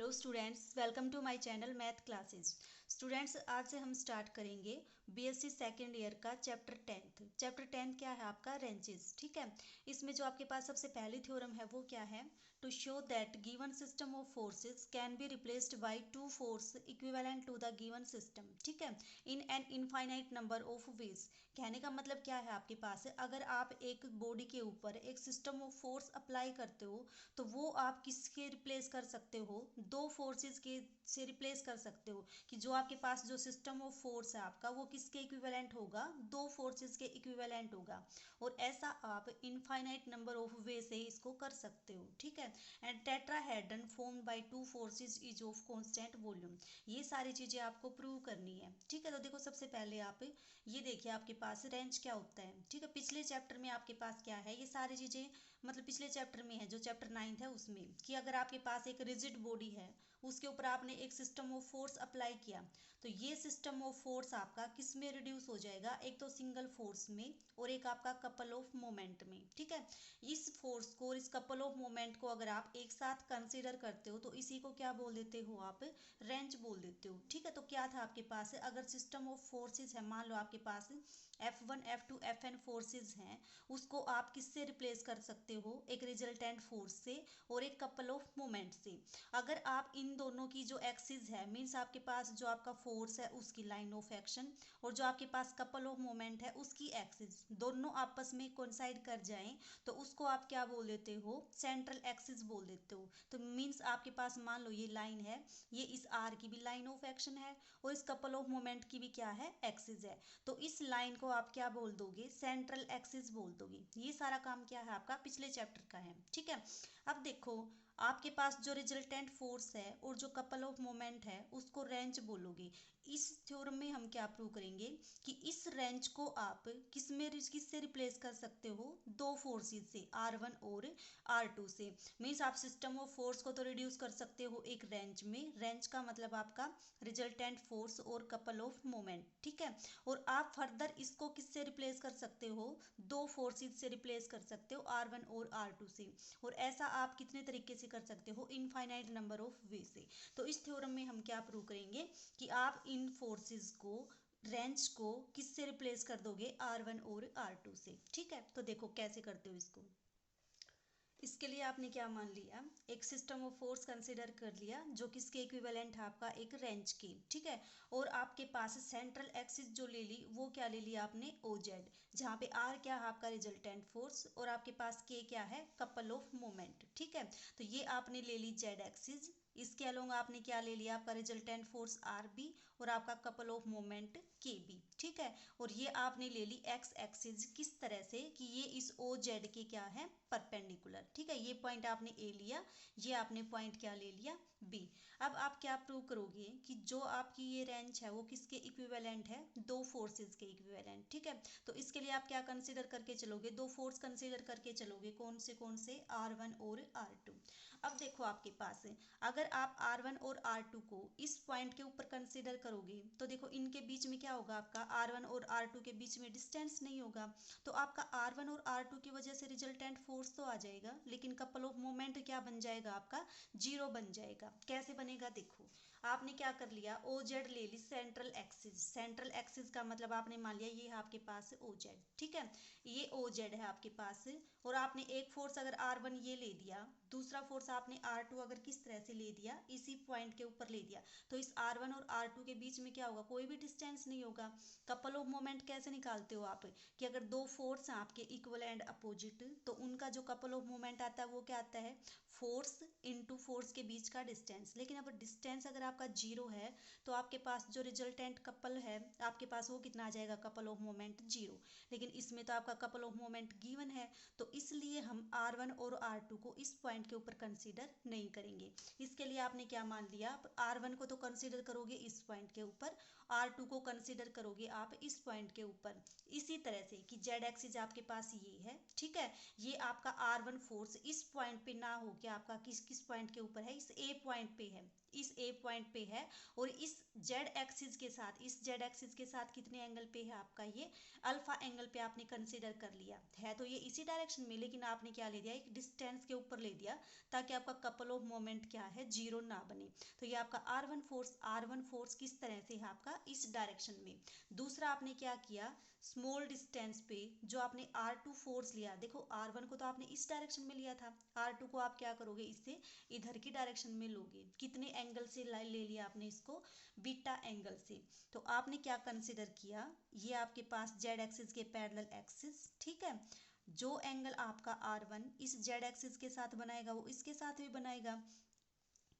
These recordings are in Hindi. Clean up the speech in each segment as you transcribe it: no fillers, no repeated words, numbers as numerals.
Hello students, welcome to my channel math classes. Students, आज से हम स्टार्ट करेंगे बीएससी सेकेंड ईयर का चैप्टर 10 क्या है आपका रेंजेस। ठीक है, इसमें जो आपके पास सबसे पहली थ्योरम है वो क्या है, to show that given system of forces can be replaced by two force equivalent to the given system. ठीक है, in an infinite number of ways. कहने का मतलब क्या है, आपके पास अगर आप एक बॉडी के ऊपर एक सिस्टम ऑफ फोर्स अप्लाई करते हो तो वो आप किसके रिप्लेस कर सकते हो, दो फोर्सेस के से रिप्लेस कर सकते हो। कि जो आपके पास जो सिस्टम ऑफ फोर्स है आपका वो किसके इक्विवेलेंट होगा, दो फोर्सेस के इक्विवेलेंट होगा। और ऐसा आप इनफाइनाइट नंबर ऑफ वे से इसको कर सकते हो। ठीक है, and tetrahedron formed by two forces is of constant volume. ये सारी चीजें आपको प्रूव करनी है। ठीक है, तो देखो सबसे पहले आप ये देखिए आपके पास रेंज क्या होता है। ठीक है, पिछले चैप्टर में आपके पास क्या है, ये सारी चीजें मतलब पिछले चैप्टर में है जो चैप्टर 9 है उसमें, कि अगर आपके पास एक रिजिड बॉडी है उसके ऊपर आपने एक सिस्टम ऑफ फोर्स अप्लाई किया तो ये सिस्टम ऑफ फोर्स आपका किस में रिड्यूस हो जाएगा, एक तो सिंगल फोर्स में और एक आपका कपल ऑफ मोमेंट में। ठीक है, इस फोर्स को और इस कपल ऑफ मोमेंट को अगर आप एक साथ कंसीडर करते हो तो इसी को क्या बोल देते हो आप, रेंज बोल देते हो। ठीक है, तो क्या था आपके पास, अगर सिस्टम ऑफ फोर्सेस है, मान लो आपके पास F1 F2 Fn फोर्सेस हैं, उसको आप किससे रिप्लेस कर सकते हो, एक रिजल्टेंट फोर्स से और एक कपल ऑफ मोमेंट से। अगर आप इन दोनों की जो एक्सिस है, मीन्स आपके पास जो आपका फोर्स है उसकी लाइन ऑफ एक्शन और जो आपके पास कपल ऑफ मोमेंट है उसकी एक्सिस दोनों आपस में कोइंसाइड कर जाएं तो उसको आप क्या बोल देते हो, सेंट्रल एक्सिस बोल देते हो। तो मीन्स आपके पास मान लो ये लाइन है, ये इस आर की भी लाइन ऑफ एक्शन है और इस कपल ऑफ मोमेंट की भी क्या है, एक्सिस है। तो इस लाइन को आप क्या बोल दोगे, सेंट्रल एक्सिस बोल दोगे। ये सारा काम क्या है आपका पिछले चैप्टर का है। ठीक है, अब देखो आपके पास जो रिजल्टेंट फोर्स है और जो कपल ऑफ मोमेंट है उसको रेंज बोलोगे। इस थ्योरम में हम क्या प्रूव करेंगे कि इस रेंज को आप किससे रिप्लेस कर सकते हो, दो फोर्सेस से, R1 और R2 से। मीन्स आप सिस्टम ऑफ फोर्स को तो रिड्यूस कर सकते हो एक रेंज में, रेंज का मतलब आपका रिजल्टेंट फोर्स और कपल ऑफ मोमेंट। ठीक है, और आप फर्दर इसको किससे रिप्लेस कर सकते हो, दो फोर्सेस से रिप्लेस कर सकते हो, R1 और R2 से। और ऐसा आप कितने तरीके से कर सकते हो, इनफाइनाइट नंबर ऑफ वे से। तो इस थ्योरम में हम क्या प्रूव करेंगे कि आप इन फोर्सेस को, रेंज को किससे रिप्लेस कर दोगे, R1 और R2 से। ठीक है, तो देखो कैसे करते हो इसको। इसके लिए आपने क्या मान लिया, एक सिस्टम ऑफ फोर्स कंसीडर कर लिया जो किसके इक्विवेलेंट है आपका, एक रेंज के। ठीक है, और आपके पास सेंट्रल एक्सिस जो ले ली वो क्या ले लिया आपने, OZ, जहाँ पे R क्या है आपका रिजल्टेंट फोर्स और आपके पास K क्या है, कपल ऑफ मोमेंट। ठीक है, तो ये आपने ले ली Z एक्सिस। इसके अलोंग आपने क्या ले लिया, आपका रिजल्टेंट फोर्स RB और आपका कपल ऑफ मोमेंट KB। ठीक है, और ये आपने ले ली X एक्सिस किस तरह से कि ये इस OZ के क्या है, परपेंडिकुलर। ठीक है, ये पॉइंट आपने ए लिया, ये आपने पॉइंट क्या ले लिया, बी। अब आप क्या प्रूव करोगे कि जो आपकी ये रेंज है वो किसके इक्विवेलेंट है, दो फोर्सेस के इक्विवेलेंट। ठीक है, तो इसके लिए आप क्या कंसीडर करके चलोगे, दो फोर्स कंसीडर करके चलोगे, कौन से R1 और R2। अब देखो आपके पास अगर आप R1 और R2 को इस पॉइंट के ऊपर कंसीडर करोगे तो देखो इनके बीच में क्या होगा, आपका R1 और R2 के बीच में डिस्टेंस नहीं होगा। तो आपका R1 और R2 की वजह से रिजल्टेंट फोर्स तो आ जाएगा लेकिन कपल ऑफ मोमेंट क्या बन जाएगा आपका, जीरो बन जाएगा। कैसे बनेगा, देखो आपने क्या कर लिया, OZ ले ली सेंट्रल एक्सिस। सेंट्रल एक्सिस का मतलब आपने मान लिया ये है आपके पास OZ। ठीक है, ये OZ है आपके पास और आपने एक फोर्स अगर R1 ये ले दिया, दूसरा फोर्स आपने R2 अगर किस तरह से ले दिया, इसी पॉइंट के ऊपर ले दिया, तो इस R1 और R2 के बीच में क्या होगा, कोई भी डिस्टेंस नहीं होगा। कपल ऑफ मोमेंट कैसे निकालते हो आप, कि अगर दो फोर्स हैं आपके इक्वल एंड अपोजिट तो उनका जो कपल ऑफ मोमेंट आता है वो क्या आता है, फोर्स इनटू फोर्स के बीच का डिस्टेंस। लेकिन अब डिस्टेंस अगर आपका जीरो है तो आपके पास जो रिजल्टेंट कपल है आपके पास वो कितना आ जाएगा, कपल ऑफ मोमेंट जीरो। लेकिन इसमें तो आपका कपल ऑफ मोमेंट गिवन है तो इसलिए हम R1 और R2 को इस पॉइंट के ऊपर कंसीडर नहीं करेंगे। इसके लिए आपने क्या मान लिया, आप R1 को तो कंसीडर करोगे इस पॉइंट के ऊपर, R2 को कंसीडर करोगे आप इस पॉइंट के ऊपर। इसी तरह से कि Z एक्सिस आपके पास ये है। ठीक है, ये आपका R1 फोर्स इस पॉइंट पे ना हो कि आपका किस किस पॉइंट के ऊपर है, इस A पॉइंट पे है। इस ए पॉइंट पे है, और इस जेड एक्सिस के साथ, इस जेड एक्सिस के साथ कितने एंगल पे है आपका ये अल्फा एंगल पे आपने कंसीडर कर लिया है। तो ये इसी डायरेक्शन में, लेकिन आपने क्या ले दिया, एक डिस्टेंस के ऊपर ले दिया, ताकि आपका कपल ऑफ मोमेंट क्या है, जीरो ना बने। तो ये आपका आर वन फोर्स किस तरह से है आपका इस डायरेक्शन में। दूसरा आपने क्या किया, स्मॉल डिस्टेंस पे जो आपने R2 फोर्स लिया, देखो R1 को तो आपने इस डायरेक्शन में लिया था, R2 को आप क्या करोगे, इससे इधर की डायरेक्शन में लोगे। कितने एंगल से ले लिया आपने इसको, बीटा एंगल से। तो आपने क्या कंसिडर किया, ये आपके पास जेड एक्सिस के पैरेलल एक्सिस, ठीक है। जो एंगल आपका R1 इस जेड एक्सिस के साथ बनाएगा वो इसके साथ भी बनाएगा।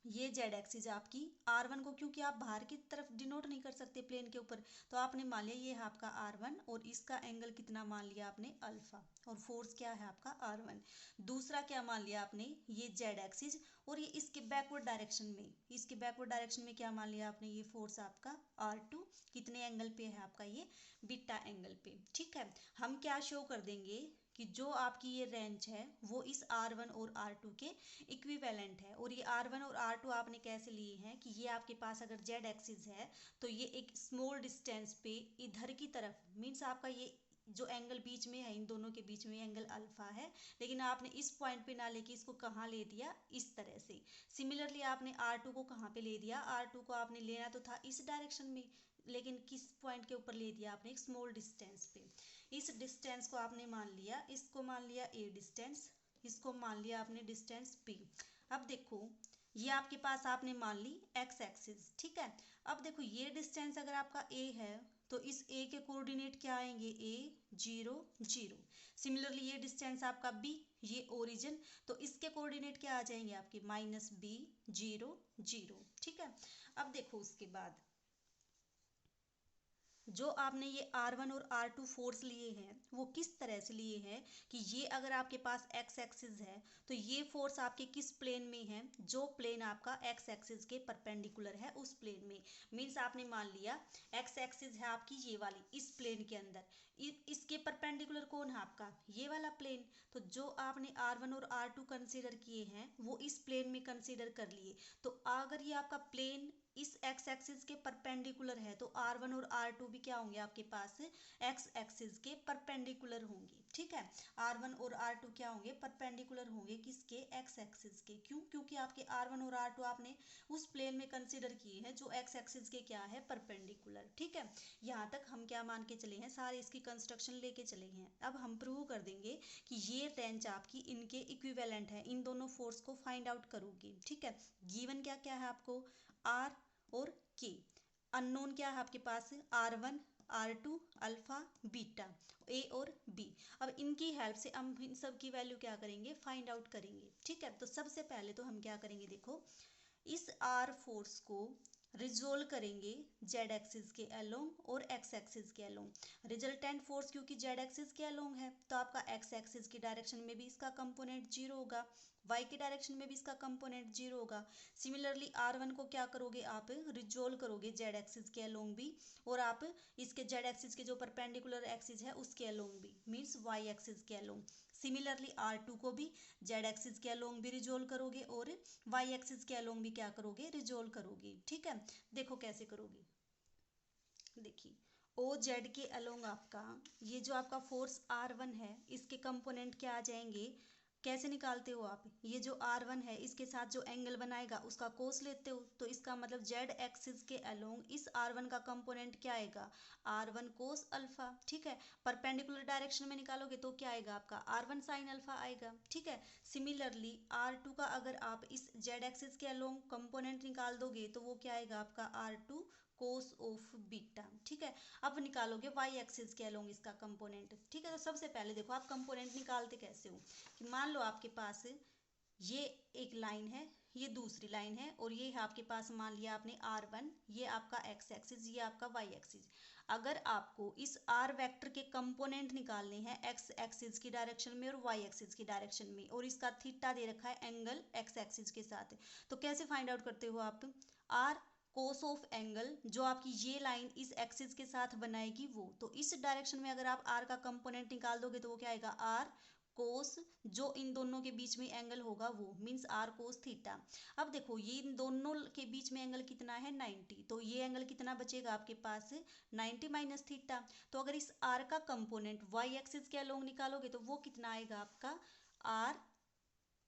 ये जेड एक्सिस आपकी R1 को, क्योंकि आप बाहर की तरफ डिनोट नहीं कर सकते प्लेन के ऊपर, तो आपने मान लिया ये है आपका R1, और इसका एंगल कितना मान लिया आपने, अल्फा, और फोर्स क्या है आपका R1। दूसरा क्या मान लिया आपने, ये जेड एक्सिस, और ये इसके बैकवर्ड डायरेक्शन में, इसके बैकवर्ड डायरेक्शन में क्या मान लिया आपने, ये फोर्स आपका R2, कितने एंगल पे है आपका ये, बीटा एंगल पे, ठीक है। हम क्या शो कर देंगे कि जो आपकी ये रेंज है वो इस R1 और R2 के इक्विवेलेंट है। और ये R1 और R2 आपने कैसे लिए हैं कि ये आपके पास अगर जेड एक्सिस है तो ये एक स्मॉल डिस्टेंस पे इधर की तरफ, मीन्स आपका ये जो एंगल बीच में है, इन दोनों के बीच में एंगल अल्फा है, लेकिन आपने इस पॉइंट पे ना लेके इसको कहाँ ले दिया, इस तरह से। सिमिलरली आपने R2 को कहाँ पे ले दिया, R2 को आपने लेना तो था इस डायरेक्शन में, लेकिन किस पॉइंट के ऊपर ले दिया आपने, एक स्मॉल डिस्टेंस पे। इस डिस्टेंस को आपने मान लिया, इसको मान लिया ए डिस्टेंस, इसको मान लिया आपने डिस्टेंस पी। अब देखो ये आपके पास आपने मान ली एक्स एक्सिस, ठीक है। अब देखो ये डिस्टेंस अगर आपका ए है तो इस ए के कोऑर्डिनेट क्या आएंगे, ए 0 0। सिमिलरली ये डिस्टेंस आपका बी, ये ओरिजिन, तो इसके कोऑर्डिनेट क्या आ जाएंगे आपके, -b 0 0, ठीक है। अब देखो उसके बाद जो आपने ये R1 और R2 फोर्स लिए हैं वो किस तरह से लिए हैं कि ये अगर आपके पास एक्स एक्सिस है तो ये फोर्स आपके किस प्लेन में है, जो प्लेन आपका एक्स एक्सिस के परपेंडिकुलर है उस प्लेन में। मीन्स आपने मान लिया एक्स एक्सिस है आपकी ये वाली इस प्लेन के अंदर, इसके परपेंडिकुलर कौन है आपका, ये वाला प्लेन। तो जो आपने R1 और R2 कंसीडर किए हैं वो इस प्लेन में कंसीडर कर लिए। तो अगर ये आपका प्लेन इस एक्स एक्सिस के परपेंडिकुलर है तो R1 और R2 भी क्या होंगे आपके पास, एक्स एक्सिस के परपेंडिकुलर होंगे, ठीक है। R1 और R2 क्या होंगे, परपेंडिकुलर होंगे किसके, एक्स एक्सिस के। क्यों, क्योंकि आपके R1 और R2 आपने उस प्लेन में कंसीडर किए हैं जो एक्स एक्सिस के क्या है, परपेंडिकुलर, ठीक है। यहाँ तक हम क्या मान के चले हैं, सारे इसकी कंस्ट्रक्शन लेके चले हैं। अब हम प्रूव कर देंगे कि ये रेंज आपकी इनके इक्विवेलेंट है, इन दोनों फोर्स को फाइंड आउट करोगे, ठीक है। गिवन क्या क्या है आपको, आर और के, अननोन क्या है आपके पास, R1 R2 अल्फा बीटा, ए और बी। अब इनकी हेल्प से हम इन सब की वैल्यू क्या करेंगे, फाइंड आउट करेंगे, ठीक है। तो सबसे पहले तो हम क्या करेंगे, देखो इस R फोर्स को रिजोल्व करेंगे जेड एक्सिस के अलोंग और एक्स एक्सिस के अलोंग। रिजल्टेंट फोर्स क्योंकि जेड एक्सिस के अलोंग है तो आपका एक्स एक्सिस की डायरेक्शन में भी इसका कंपोनेंट 0 होगा, वाई की डायरेक्शन में भी इसका कंपोनेंट 0 होगा। सिमिलरली R1 को क्या करोगे आप, रिजोल्व करोगे जेड एक्सिस के अलोंग भी, और आप इसके जेड एक्सिस के जो परपेंडिकुलर एक्सिस है उसके अलोंग भी, मीन्स वाई एक्सिस के अलोंग। सिमिलरली R2 को भी जेड एक्सिस के अलोंग भी रिजोल्व करोगे और वाई एक्सिस के अलोंग भी क्या करोगे, रिजोल्व करोगे, ठीक है। देखो कैसे करोगे, देखिए ओ जेड के अलोंग आपका ये जो आपका फोर्स R1 है इसके कंपोनेंट क्या आ जाएंगे, कैसे निकालते हो आप, ये जो R1 है इसके साथ जो एंगल बनाएगा उसका कोस लेते हो, तो इसका मतलब जेड एक्सिस के अलोंग इस R1 का कंपोनेंट क्या आएगा, R1 कोस अल्फा, ठीक है। परपेंडिकुलर डायरेक्शन में निकालोगे तो क्या आएगा आपका, R1 साइन अल्फा आएगा, ठीक है। सिमिलरली R2 का अगर आप इस जेड एक्सिस के अलोंग कंपोनेंट निकाल दोगे तो वो क्या आएगा आपका, R2 कोस ऑफ बीटा, ठीक है। अब निकालोगे वाई एक्सिस के अलोंग इसका कंपोनेंट, ठीक है। तो सबसे पहले देखो आप कंपोनेंट निकालते कैसे हो, कि मान लो आपके पास ये एक लाइन है, ये दूसरी लाइन है, और ये है आपके पास मान लिया आपने R1, ये आपका एक्स एक्सिस, ये आपका वाई एक्सिस। अगर आपको इस R वेक्टर के कंपोनेंट निकालने हैं एक्स एक्सिस की डायरेक्शन में और वाई एक्सिस की डायरेक्शन में, और इसका थीटा दे रखा है एंगल एक्स एक्सिस के साथ, तो कैसे फाइंड आउट करते हो आप, आर कोस ऑफ एंगल जो आपकी ये लाइन इस एक्सिस के साथ बनाएगी वो, तो इस डायरेक्शन में अगर आप आर का कंपोनेंट निकाल दोगे तो वो क्या आएगा, आर कोस जो इन दोनों के बीच में एंगल होगा वो मीन्स आर कोस थीटा। अब देखो ये इन दोनों के बीच में एंगल कितना है 90, तो ये एंगल कितना बचेगा आपके पास 90 माइनस थीटा। तो अगर इस आर का कंपोनेंट वाई एक्सिस के अलोंग निकालोगे तो वो कितना आएगा आपका आर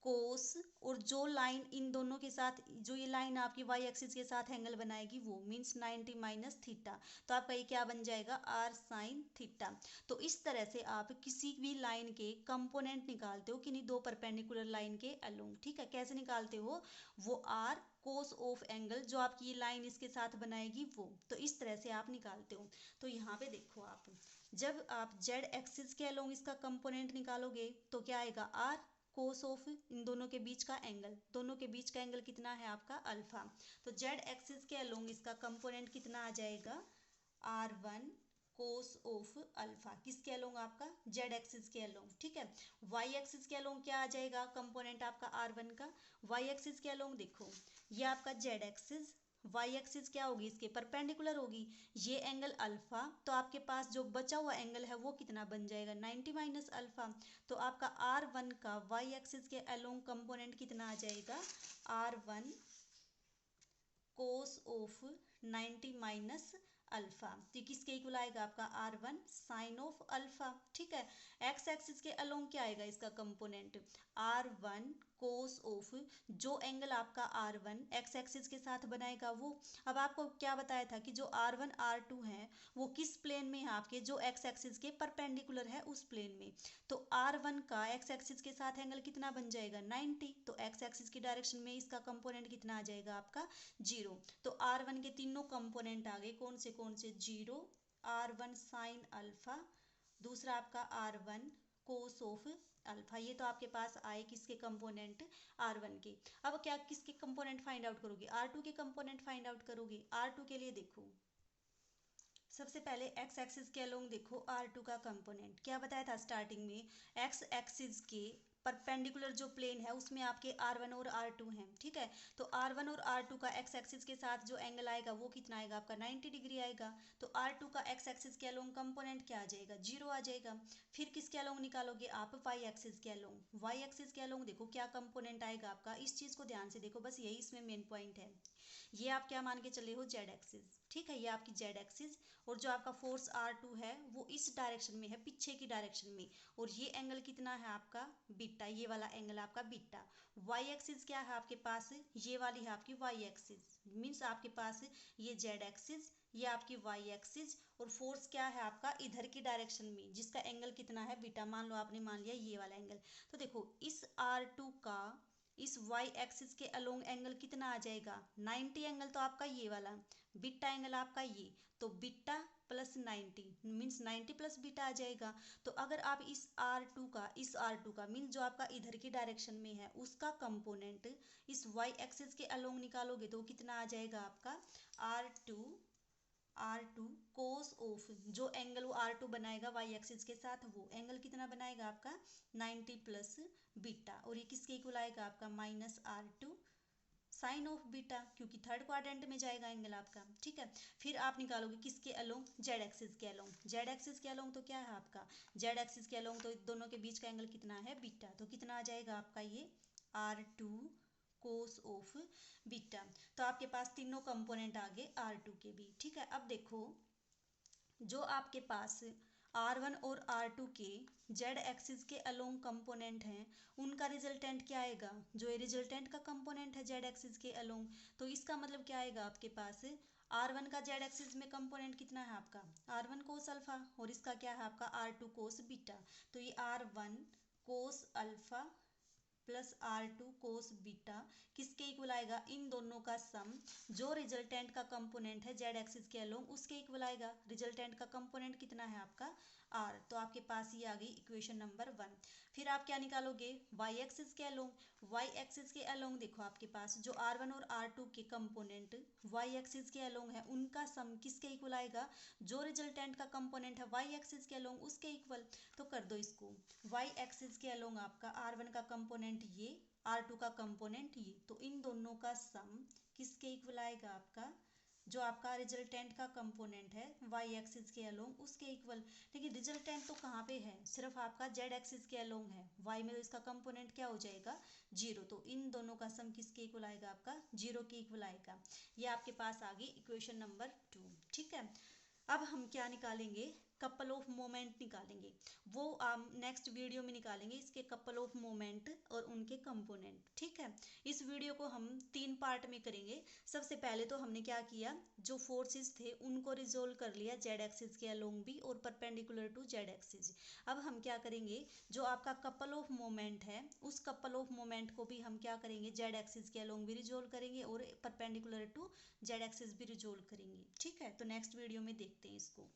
कोस, और जो लाइन इन दोनों के साथ जो ये लाइन आपकी वाई एक्सिस के साथ एंगल बनाएगी वो मीन्स 90 माइनस थीटा। तो आपका ये क्या बन जाएगा आर साइन थीटा। तो इस तरह से आप किसी भी लाइन के कंपोनेंट निकालते हो किन्हीं दो परपेंडिकुलर लाइन के अलोंग। ठीक है, कैसे निकालते हो, वो आर कोस ऑफ एंगल जो आपकी ये लाइन इसके साथ बनाएगी वो, तो इस तरह से आप निकालते हो। तो यहाँ पे देखो आप, जब आप जेड एक्सिस के अलोंग इसका कंपोनेंट निकालोगे तो क्या आएगा आर कोस ऑफ इन दोनों के बीच का एंगल, दोनों के बीच का एंगल कितना है आपका अल्फा। तो जेड एक्सिस के अलोंग इसका कंपोनेंट कितना आ जाएगा R one cos of alpha, किसके अलोंग आपका जेड एक्सिस के अलोंग। ठीक है, वाई एक्सिस के अलोंग क्या आ जाएगा कंपोनेंट आपका आर वन का, वाई एक्सिस के अलोंग देखो ये आपका जेड एक्सिस, वाई एक्सिस क्या होगी इसके परपेंडिकुलर होगी, ये एंगल अल्फा, तो आपके पास जो बचा हुआ एंगल है वो कितना बन जाएगा 90 माइनस अल्फा। तो आपका आर वन का वाई एक्सिस के अलोंग कंपोनेंट कितना आ जाएगा R one cos of 90 minus alpha, तो किसके इक्वल आएगा आपका R one sine of alpha. ठीक है, एक्स एक्सिस के अलोंग क्या आएगा इसका component R one cos of जो एंगल आपका आर वन एक्स एक्सिस के साथ बनाएगा वो। अब आपको क्या बताया था कि जो आर वन आर टू है वो किस प्लेन में है आपके, जो एक्स एक्सिस के परपेंडिकुलर है उस प्लेन में। तो आर वन का एक्स एक्सिस के साथ एंगल कितना बन जाएगा 90, तो एक्स एक्सिस की डायरेक्शन में इसका कंपोनेंट कितना आ जाएगा आपका 0। तो आर वन के तीनों कंपोनेंट आ गए, कौन से 0, आर वन साइन अल्फा, दूसरा आपका R one cos of alpha. ये तो आपके पास आए किसके कंपोनेंट आर वन के। अब क्या किसके कंपोनेंट फाइंड आउट करोगे आर टू के कंपोनेंट फाइंड आउट करोगे। आर टू के लिए देखो सबसे पहले एक्स एक्सिस के अलोंग देखो आर टू का कंपोनेंट क्या बताया था स्टार्टिंग में, एक्स एक्सिस के परपेंडिकुलर जो प्लेन है उसमें आपके आर वन और आर टू हैं। ठीक है, तो आर वन और आर टू का एक्स एक्सिस के साथ जो एंगल आएगा वो कितना आएगा आपका 90 डिग्री आएगा। तो आर टू का एक्स एक्सिस के अलोंग कंपोनेंट क्या आ जाएगा 0 आ जाएगा। फिर किसके अलोंग निकालोगे आप वाई एक्सिस के अलोंग, वाई एक्सिस के अलोंग देखो क्या कंपोनेंट आएगा आपका, इस चीज़ को ध्यान से देखो बस यही इसमें मेन पॉइंट है। ये आप क्या मान के चले हो जेड एक्सिस। ठीक है, ये आपकी जेड एक्सिस, और जो आपका फोर्स आर टू है वो इस डायरेक्शन में है पीछे की डायरेक्शन में, और ये एंगल कितना है आपका बीटा, ये वाला एंगल आपका बीटा। वाई एक्सिस क्या है आपके पास, ये वाली है आपकी वाई एक्सिस, मीन्स आपके पास ये जेड एक्सिस, ये आपकी वाई एक्सिस, और फोर्स क्या है आपका इधर की डायरेक्शन में जिसका एंगल कितना है बीटा, मान लो आपने मान लिया ये वाला एंगल। तो देखो इस आर टू का इस वाई एक्सिस के अलोंग एंगल कितना आ जाएगा 90 एंगल, तो आपका ये वाला बीटा एंगल आपका ये, तो beta plus 90 means 90 plus beta आ जाएगा। तो अगर आप इस आर टू का मीन्स जो आपका इधर की डायरेक्शन में है उसका कंपोनेंट इस वाई एक्सिस के अलोंग निकालोगे तो कितना आ जाएगा आपका आर टू कोस ऑफ जो एंगल वो आर टू बनाएगा वाई एक्सिस के साथ वो एंगल कितना बनाएगा आपका 90 प्लस बीटा, और ये किसके इक्वल आएगा आपका minus R two sine of beta, क्योंकि थर्ड क्वाड्रेंट में जाएगा एंगल आपका। ठीक है, फिर आप निकालोगे किसके अलोंग जेड एक्सिस के अलोंग, जेड एक्सिस के अलोंग तो क्या है आपका जेड एक्सिस के अलोंग तो दोनों के बीच का एंगल कितना है बीटा, तो कितना आ जाएगा आपका ये R two cos of beta. तो आपके पास तीनों कंपोनेंट आ गए आर टू के भी। ठीक है, अब देखो जो आपके पास आर वन और आर टू के जेड एक्सिस के अलोंग कंपोनेंट हैं उनका रिजल्टेंट क्या आएगा, जो ये रिजल्टेंट का कंपोनेंट है जेड एक्सिस के अलोंग, तो इसका मतलब क्या आएगा आपके पास आर वन का जेड एक्सिस में कंपोनेंट कितना है आपका आर वन कोस अल्फा, और इसका क्या है आपका आर टू कोस बीटा। तो ये R one cos alpha plus R two cos beta किसके इक्वल आएगा, इन दोनों का सम जो रिजल्टेंट का कंपोनेंट है जेड एक्सिस के अलोंग उसके इक्वल आएगा। रिजल्टेंट का कंपोनेंट कितना है आपका आर, तो आपके पास ये आ गई इक्वेशन नंबर 1। फिर आप क्या निकालोगे वाई एक्सिस के अलोंग, वाई एक्सिस के अलोंग देखो आपके पास जो आर वन और आर टू के कंपोनेंट वाई एक्सिस के अलोंग है उनका सम किसके इक्वल आएगा, जो रिजल्टेंट का कंपोनेंट है वाई एक्सिस के अलोंग उसके इक्वल। तो कर दो इसको, वाई एक्सिस के अलोंग आपका आर वन का कंपोनेंट ये, आर टू का कंपोनेंट ये, तो इन दोनों का सम किसके इक्वल आएगा आपका जो आपका रिजल्टेंट का कंपोनेंट है वाई एक्सिस के अलोंग उसके इक्वल। लेकिन रिजल्टेंट तो कहाँ पे है, सिर्फ आपका जेड एक्सिस के अलोंग है, वाई में तो इसका कंपोनेंट क्या हो जाएगा, जीरो। तो इन दोनों का सम किसके इक्वल आएगा, आपका जीरो के इक्वल आएगा। ये आपके पास आ गई इक्वेशन नंबर 2। ठीक है, अब हम क्या निकालेंगे, कपल ऑफ मोमेंट निकालेंगे। वो नेक्स्ट वीडियो में निकालेंगे इसके कपल ऑफ मोमेंट और उनके कंपोनेंट। ठीक है, इस वीडियो को हम 3 पार्ट में करेंगे। सबसे पहले तो हमने क्या किया, जो फोर्सेस थे उनको रिजोल्व कर लिया जेड एक्सिस के अलोंग भी और परपेंडिकुलर टू जेड एक्सिस। अब हम क्या करेंगे, जो आपका कपल ऑफ मोमेंट है उस कपल ऑफ मोमेंट को भी हम क्या करेंगे, जेड एक्सिस के अलोंग भी रिजोल्व करेंगे और परपेंडिकुलर टू जेड एक्सिस भी रिजोल्व करेंगे। ठीक है, तो नेक्स्ट वीडियो में देखते हैं इसको।